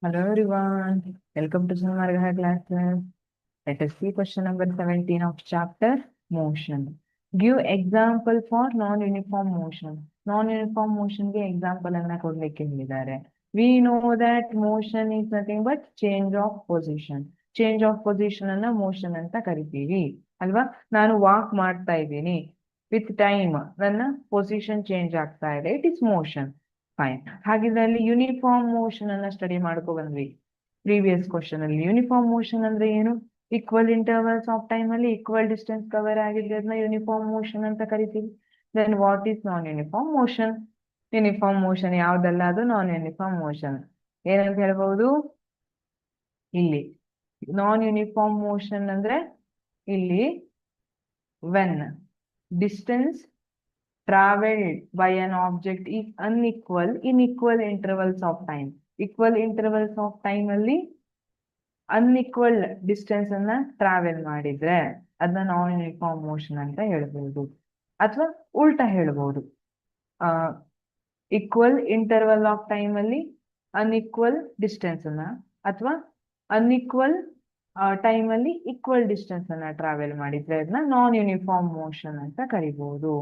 Hello everyone, welcome to Samargaha classes. Let us see question number 17 of chapter motion. Give example for non-uniform motion. Non-uniform motion ಗೆ example ಅನ್ನ ಕೊಡ್ಲಿಕ್ಕೆ ಹೇಳಿದ್ದಾರೆ. We know that motion is nothing but change of position. Change of position ಅನ್ನ motion ಅಂತ ಕರಿತೀವಿ ಅಲ್ವಾ. ನಾನು walk ಮಾಡ್ತಾ ಇದ್ದೀನಿ, ವಿತ್ ಟೈಮ್ ನನ್ನ ಪೊಸಿಷನ್ ಚೇಂಜ್ ಆಗ್ತಾ ಇದೆ, ಇಟ್ ಇಸ್ ಮೋಷನ್. ಫೈನ್. ಹಾಗಿದ್ರೆ ಅಲ್ಲಿ ಯೂನಿಫಾರ್ಮ್ ಮೋಷನ್ ಅನ್ನ ಸ್ಟಡಿ ಮಾಡ್ಕೊ ಬಂದ್ವಿ ಪ್ರೀವಿಯಸ್ ಕ್ವಶನ್ ಅಲ್ಲಿ. ಯೂನಿಫಾರ್ಮ್ ಮೋಷನ್ ಅಂದ್ರೆ ಏನು? ಈಕ್ವಲ್ ಇಂಟರ್ವಲ್ಸ್ ಆಫ್ ಟೈಮ್ ಅಲ್ಲಿ ಈಕ್ವಲ್ ಡಿಸ್ಟೆನ್ಸ್ ಕವರ್ ಆಗಿದ್ರೆ ಅದನ್ನ ಯೂನಿಫಾರ್ಮ್ ಮೋಷನ್ ಅಂತ ಕರಿತೀವಿ. Then what is non uniform motion? Uniform motion ಯಾವ್ದಲ್ಲ, ಅದು ನಾನ್ ಯೂನಿಫಾರ್ಮ್ ಮೋಷನ್. ಏನಂತ ಹೇಳ್ಬಹುದು ಇಲ್ಲಿ? ನಾನ್ ಯೂನಿಫಾರ್ಮ್ ಮೋಷನ್ ಅಂದ್ರೆ ಇಲ್ಲಿ when distance traveled by an object is unequal in equal intervals of time. Equal intervals of time ಅಲ್ಲಿ ಅನ್ಇಕ್ವಲ್ ಡಿಸ್ಟೆನ್ಸ್ ಅನ್ನ travel ಮಾಡಿದ್ರೆ ಅದನ್ನ ನಾನ್ ಯೂನಿಫಾರ್ಮ್ ಮೋಷನ್ ಅಂತ ಹೇಳ್ಬಹುದು. ಅಥವಾ ಉಲ್ಟಾ ಹೇಳ್ಬಹುದು, ಈಕ್ವಲ್ ಇಂಟರ್ವಲ್ ಆಫ್ ಟೈಮ್ ಅಲ್ಲಿ ಅನ್ಇಕ್ವಲ್ ಡಿಸ್ಟೆನ್ಸ್ ಅನ್ನ, ಅಥವಾ ಅನ್ಇಕ್ವಲ್ ಟೈಮ್ ಅಲ್ಲಿ ಈಕ್ವಲ್ ಡಿಸ್ಟೆನ್ಸ್ ಅನ್ನ ಟ್ರಾವೆಲ್ ಮಾಡಿದ್ರೆ ಅದನ್ನ ನಾನ್ ಯೂನಿಫಾರ್ಮ್ ಮೋಷನ್ ಅಂತ ಕರಿಬಹುದು.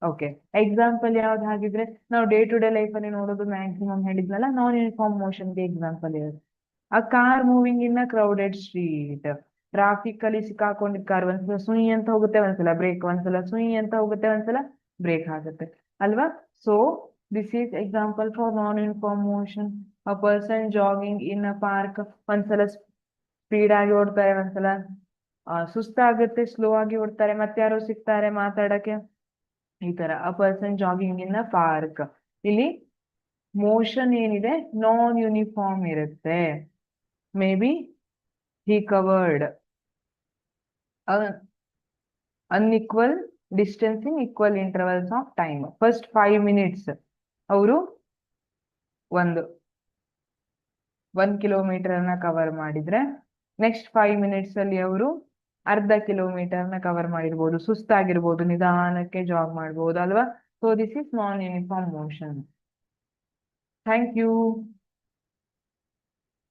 ಓಕೆ, ಎಕ್ಸಾಂಪಲ್ ಯಾವ್ದು ಹಾಗಿದ್ರೆ? ನಾವು ಡೇ ಟು ಡೇ ಲೈಫ್ ಅಲ್ಲಿ ನೋಡೋದು ಮ್ಯಾಕ್ಸಿಮಮ್ ಹೇಳಿದ್ನಲ್ಲ, ನಾನ್ ಯೂನಿಫಾರ್ಮ್ ಮೋಷನ್ಗೆ ಎಕ್ಸಾಂಪಲ್ ಇರುತ್ತೆ. ಆ ಕಾರ್ ಮೂವಿಂಗ್ ಇನ್ ಅ ಕ್ರೌಡೆಡ್ ಸ್ಟ್ರೀಟ್. ಟ್ರಾಫಿಕ್ ಅಲ್ಲಿ ಸಿಕ್ಕಾಕೊಂಡಿದ್ದ ಕಾರ್ ಒಂದ್ಸಲ ಸುಯಿ ಅಂತ ಹೋಗುತ್ತೆ, ಒಂದ್ಸಲ ಬ್ರೇಕ್, ಒಂದ್ಸಲ ಸುಯಿ ಅಂತ ಹೋಗುತ್ತೆ, ಒಂದ್ಸಲ ಬ್ರೇಕ್ ಆಗುತ್ತೆ ಅಲ್ವಾ. So this is example for non uniform motion. A person jogging in a park. ಒಂದ್ಸಲ ಸ್ಪೀಡ್ ಆಗಿ ಓಡ್ತಾರೆ, ಒಂದ್ಸಲ ಸುಸ್ತಾಗುತ್ತೆ, ಸ್ಲೋ ಆಗಿ ಓಡ್ತಾರೆ, ಮತ್ತೆ ಯಾರೋ ಸಿಗ್ತಾರೆ ಮಾತಾಡಕ್ಕೆ, ಈ ತರ. A person jogging in a park. ಇಲ್ಲಿ ಮೋಷನ್ ಏನಿದೆ ನಾನ್ ಯೂನಿಫಾರ್ಮ್ ಇರುತ್ತೆ. May be he covered unequal distance in equal intervals of time. First 5 minutes ಅವರು ಒಂದು 1 ಕಿಲೋಮೀಟರ್ ಅನ್ನ ಕವರ್ ಮಾಡಿದ್ರೆ, ನೆಕ್ಸ್ಟ್ 5 minutes ಅಲ್ಲಿ ಅವರು ಅರ್ಧ ಕಿಲೋಮೀಟರ್ ನ ಕವರ್ ಮಾಡಿರ್ಬೋದು, ಸುಸ್ತಾಗಿರ್ಬೋದು, ನಿಧಾನಕ್ಕೆ ಜಾಗ್ ಮಾಡ್ಬೋದು ಅಲ್ವಾ. So this is non uniform motion. Thank you.